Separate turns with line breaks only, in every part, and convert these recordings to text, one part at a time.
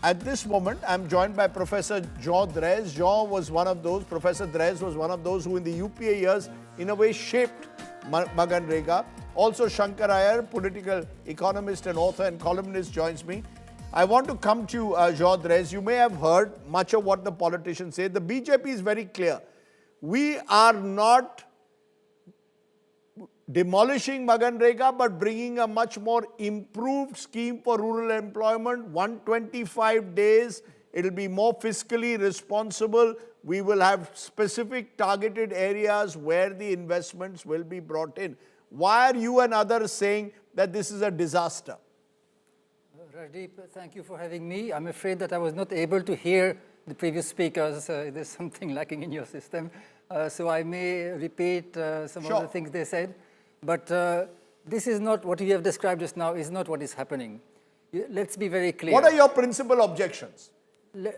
At this moment, I'm joined by Professor Jean Drèze. Professor Drèze was one of those who in the UPA years, in a way, shaped MGNREGA. Also, Shankkar Aiyar, political economist and author and columnist, joins me. I want to come to Jean Drèze. You may have heard much of what the politicians say. The BJP is very clear. We are not demolishing MGNREGA, but bringing a much more improved scheme for rural employment, 125 days. It will be more fiscally responsible. We will have specific targeted areas where the investments will be brought in. Why are you and others saying that this is a disaster?
Rajdeep, thank you for having me. I'm afraid that I was not able to hear the previous speakers. There's something lacking in your system. So I may repeat some of the things they said. But this is not what you have described just now, is not what is happening. Let's be very clear.
What are your principal objections?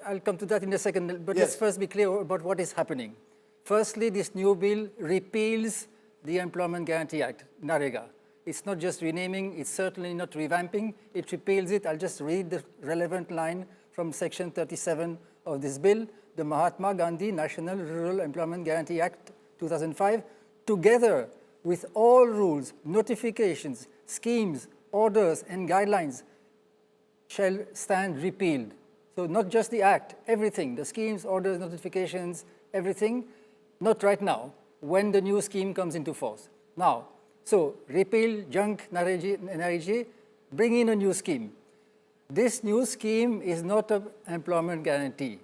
I'll come to that in a second, but let's first be clear about what is happening. Firstly, this new bill repeals the Employment Guarantee Act, NREGA. It's not just renaming, it's certainly not revamping, it repeals it. I'll just read the relevant line from section 37 of this bill. The Mahatma Gandhi National Rural Employment Guarantee Act 2005, together with all rules, notifications, schemes, orders, and guidelines shall stand repealed. So not just the act, everything, the schemes, orders, notifications, everything, not right now, when the new scheme comes into force. Now, so repeal, junk, NREGA, bring in a new scheme. This new scheme is not an employment guarantee.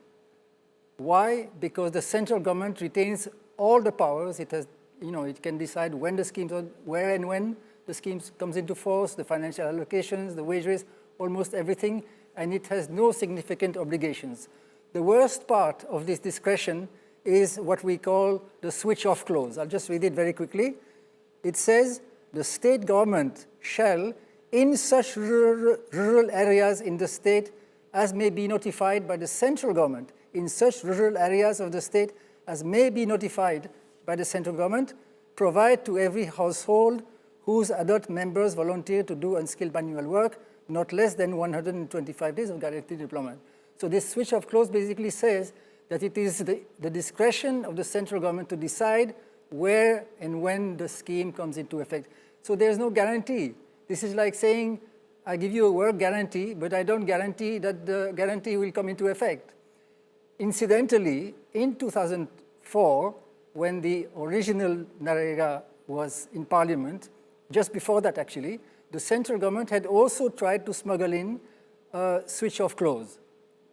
Why? Because the central government retains all the powers. It has, it can decide when the schemes, where and when the schemes comes into force, the financial allocations, the wage rates, almost everything, and it has no significant obligations. The worst part of this discretion is what we call the switch-off clause. I'll just read it very quickly. It says, the state government shall, in such rural areas in the state as may be notified by the central government, in such rural areas of the state as may be notified by the central government, provide to every household whose adult members volunteer to do unskilled manual work not less than 125 days of guaranteed employment. So this switch-off clause basically says that it is the discretion of the central government to decide where and when the scheme comes into effect. So there's no guarantee. This is like saying, I give you a work guarantee, but I don't guarantee that the guarantee will come into effect. Incidentally, in 2004, when the original NREGA was in Parliament, just before that actually, the central government had also tried to smuggle in a switch-off clause,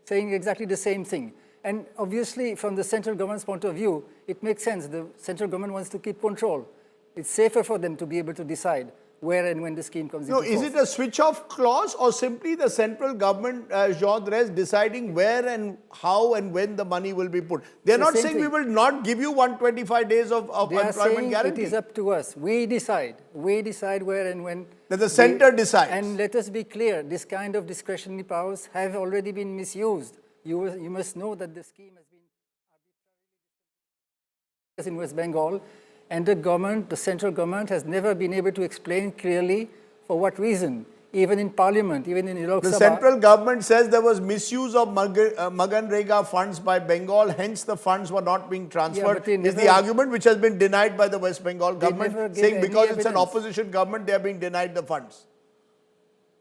saying exactly the same thing. And obviously, from the central government's point of view, it makes sense. The central government wants to keep control. It's safer for them to be able to decide where and when the scheme comes into force.
Is it a switch-off clause or simply the central government, Jean Drèze, deciding where and how and when the money will be put? They're not saying we will not give you 125 days of employment guarantee.
It is up to us. We decide. We decide where and when.
That the center decides.
And let us be clear, this kind of discretionary powers have already been misused. You must know that the scheme has been arbitrarily in West Bengal, and the central government has never been able to explain clearly for what reason, even in Parliament, even in Lok Sabha.
The central government says there was misuse of MGNREGA funds by Bengal, hence the funds were not being transferred. Is the argument which has been denied by the West Bengal government, saying because it's an opposition government, they are being denied the funds.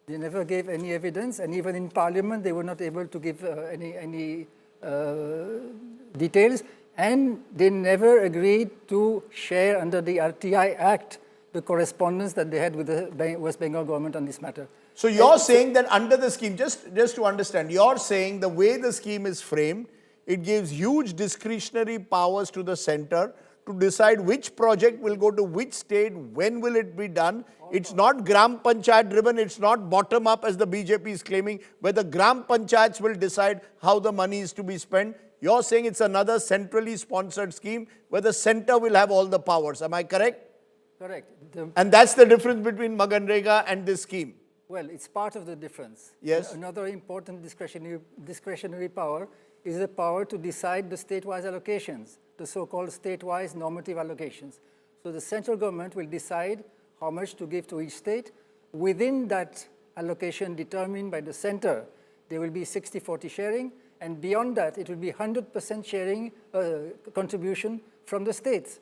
They never gave any evidence, and even in Parliament, they were not able to give any details, and they never agreed to share under the RTI Act the correspondence that they had with the West Bengal government on this matter.
So you're saying that under the scheme, just to understand, you're saying the way the scheme is framed, it gives huge discretionary powers to the center to decide which project will go to which state, when will it be done. It's not Gram Panchayat driven, it's not bottom up as the BJP is claiming, where the Gram Panchayats will decide how the money is to be spent. You're saying it's another centrally sponsored scheme where the center will have all the powers. Am I correct?
Correct.
And that's the difference between MGNREGA and this scheme.
Well, it's part of the difference.
Yes.
Another important discretionary power is the power to decide the state-wise allocations, the so-called state-wise normative allocations. So the central government will decide how much to give to each state. Within that allocation determined by the center, There will be 60-40 sharing, and beyond that, it will be 100% sharing contribution from the states.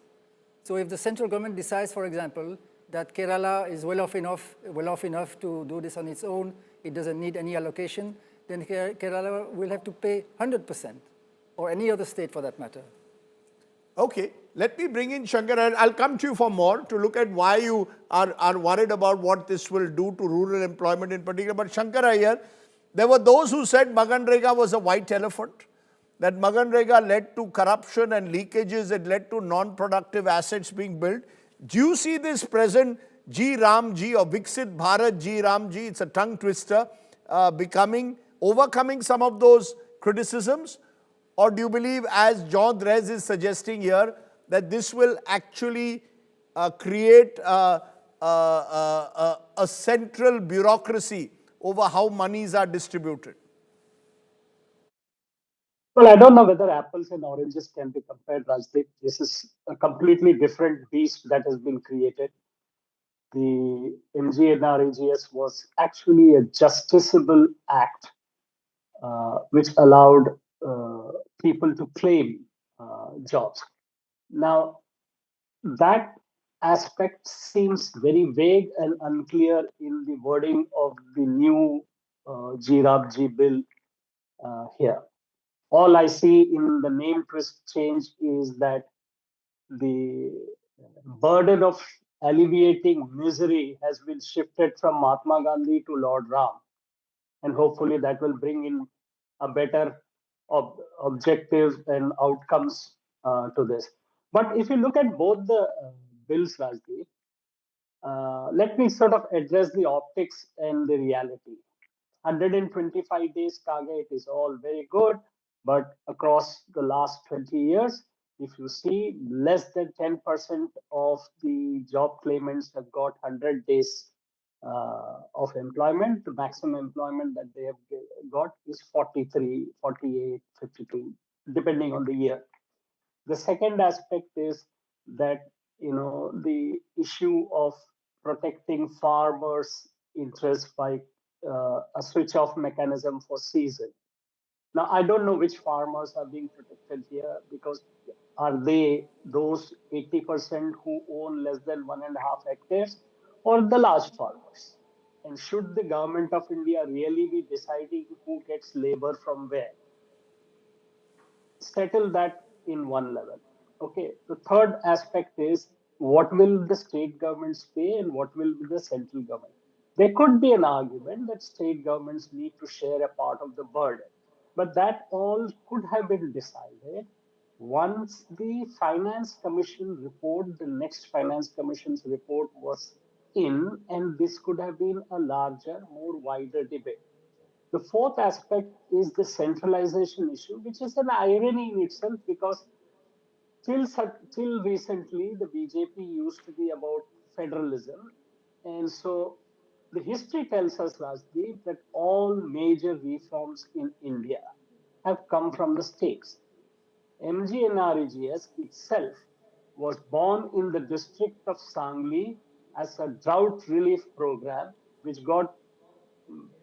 So if the central government decides, for example, that Kerala is well off enough to do this on its own, it doesn't need any allocation, then Kerala will have to pay 100%, or any other state for that matter.
Okay, let me bring in Shankkar Aiyar. I'll come to you for more to look at why you are worried about what this will do to rural employment in particular. But Shankkar Aiyar, there were those who said MGNREGA was a white elephant, that MGNREGA led to corruption and leakages, it led to non-productive assets being built. Do you see this present G Ramji or Viksit Bharat G Ramji, it's a tongue twister, overcoming some of those criticisms? Or do you believe, as Jean Drèze is suggesting here, that this will actually create a central bureaucracy over how monies are distributed?
Well, I don't know whether apples and oranges can be compared, Rajdeep. This is a completely different beast that has been created. The MGNREGA was actually a justiciable act which allowed people to claim jobs. Now, that aspect seems very vague and unclear in the wording of the new GRABG bill here. All I see in the name twist change is that the burden of alleviating misery has been shifted from Mahatma Gandhi to Lord Ram. And hopefully that will bring in a better objective and outcomes to this. But if you look at both the bills, Rajdeep, let me sort of address the optics and the reality. 125 days target is all very good, but across the last 20 years, if you see, less than 10% of the job claimants have got 100 days of employment. The maximum employment that they have got is 43, 48, 52, depending on the year. The second aspect is that, the issue of protecting farmers' interests by a switch off mechanism for season. Now, I don't know which farmers are being protected here, because are they those 80% who own less than 1.5 hectares, or the large farmers? And should the government of India really be deciding who gets labor from where? Settle that in one level. Okay. The third aspect is, what will the state governments pay and what will be the central government? There could be an argument that state governments need to share a part of the burden, but that all could have been decided once the Finance Commission report, the next Finance Commission's report was in, and this could have been a larger, more wider debate. The fourth aspect is the centralization issue, which is an irony in itself, because till recently, the BJP used to be about federalism. And so the history tells us, Rajdeep, that all major reforms in India have come from the states. MGNREGA itself was born in the district of Sangli as a drought relief program, which got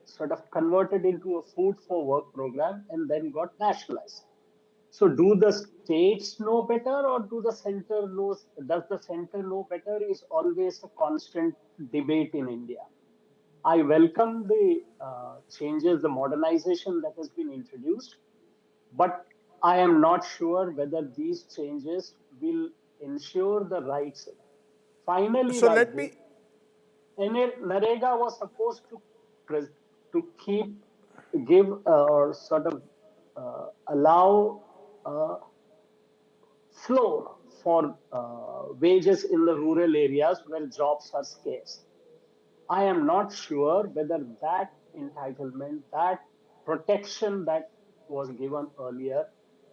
sort of converted into a food for work program and then got nationalized. So do the states know better, or do the center knows? Does the center know better? Is always a constant debate in India. I welcome the changes, the modernization that has been introduced, but I am not sure whether these changes will ensure the rights. Finally,
So let
Rajdeep,
me,
NREGA was supposed to give or sort of allow floor for wages in the rural areas where jobs are scarce. I am not sure whether that entitlement, that protection that was given earlier,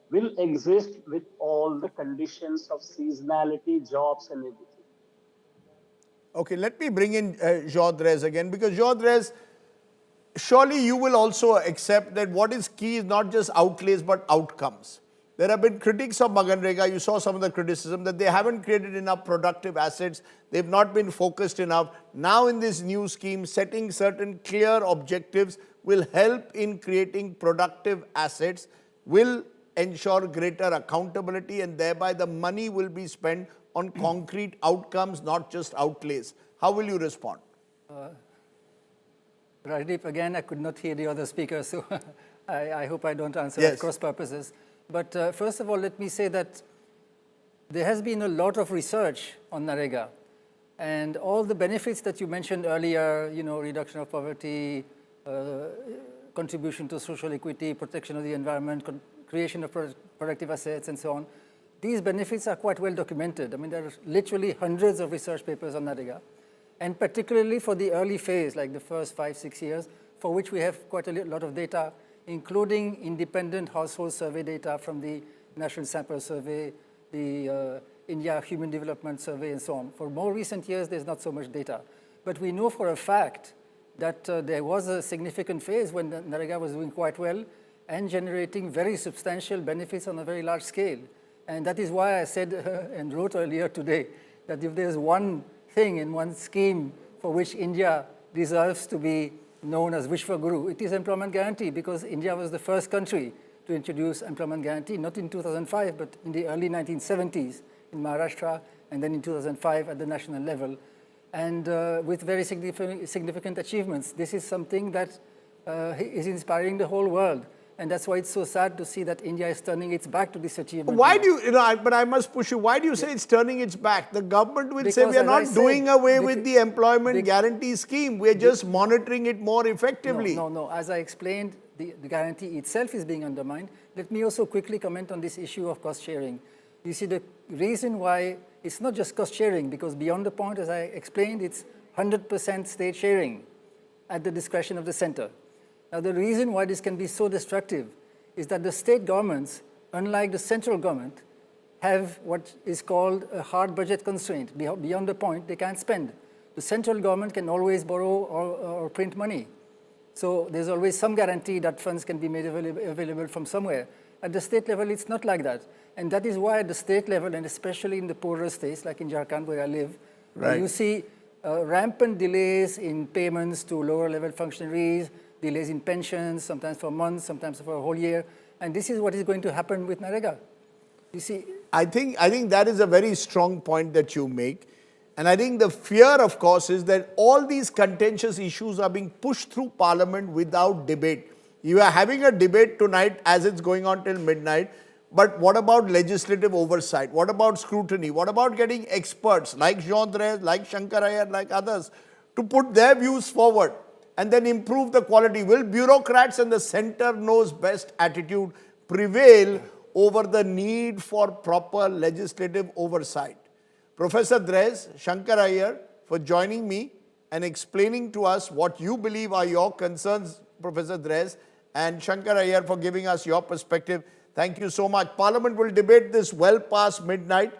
will exist with all the conditions of seasonality, jobs, and everything.
okay, let me bring in Jean Drèze again, because Jean Drèze, surely you will also accept that what is key is not just outlays but outcomes. There have been critics of MGNREGA. You saw some of the criticism that they haven't created enough productive assets. They've not been focused enough. Now in this new scheme, setting certain clear objectives will help in creating productive assets, will ensure greater accountability, and thereby the money will be spent on concrete outcomes, not just outlays. How will you respond?
Rajdeep, again, I could not hear the other speaker, so I hope I don't answer
Yes.
at cross purposes. But first of all, let me say that there has been a lot of research on NREGA, and all the benefits that you mentioned earlier, reduction of poverty, contribution to social equity, protection of the environment, creation of productive assets, and so on. These benefits are quite well documented. I mean, there are literally hundreds of research papers on NREGA, and particularly for the early phase, like the first 5-6 years, for which we have quite a lot of data, including independent household survey data from the National Sample Survey, the India Human Development Survey, and so on. For more recent years, there's not so much data. But we know for a fact that there was a significant phase when the NREGA was doing quite well and generating very substantial benefits on a very large scale. And that is why I said and wrote earlier today that if there's one thing in one scheme for which India deserves to be known as Vishwaguru, it is employment guarantee, because India was the first country to introduce employment guarantee, not in 2005, but in the early 1970s in Maharashtra, and then in 2005 at the national level, and with very significant achievements. This is something that is inspiring the whole world. And that's why it's so sad to see that India is turning its back to this achievement.
Why do you, but I must push you, why do you say it's turning its back? The government will say
Because,
we are
as
not
I said,
doing away with the employment guarantee scheme. We are just monitoring it more effectively.
No. As I explained, the guarantee itself is being undermined. Let me also quickly comment on this issue of cost sharing. You see, the reason why it's not just cost sharing, because beyond the point, as I explained, it's 100% state sharing at the discretion of the center. Now, the reason why this can be so destructive is that the state governments, unlike the central government, have what is called a hard budget constraint. Beyond the point, they can't spend. The central government can always borrow or print money. So there's always some guarantee that funds can be made available from somewhere. At the state level, it's not like that. And that is why at the state level, and especially in the poorer states, like in Jharkhand where I live, you see rampant delays in payments to lower level functionaries, delays in pensions, sometimes for months, sometimes for a whole year. And this is what is going to happen with NREGA. You see,
I think that is a very strong point that you make. And I think the fear, of course, is that all these contentious issues are being pushed through Parliament without debate. You are having a debate tonight as it's going on till midnight. But what about legislative oversight? What about scrutiny? What about getting experts like Jean Drèze, like Shankkar Aiyar, like others to put their views forward and then improve the quality? Will bureaucrats and the center knows best attitude prevail over the need for proper legislative oversight? Professor Drèze, Shankkar Aiyar, for joining me and explaining to us what you believe are your concerns, Professor Drèze, and Shankkar Aiyar for giving us your perspective. Thank you so much. Parliament will debate this well past midnight.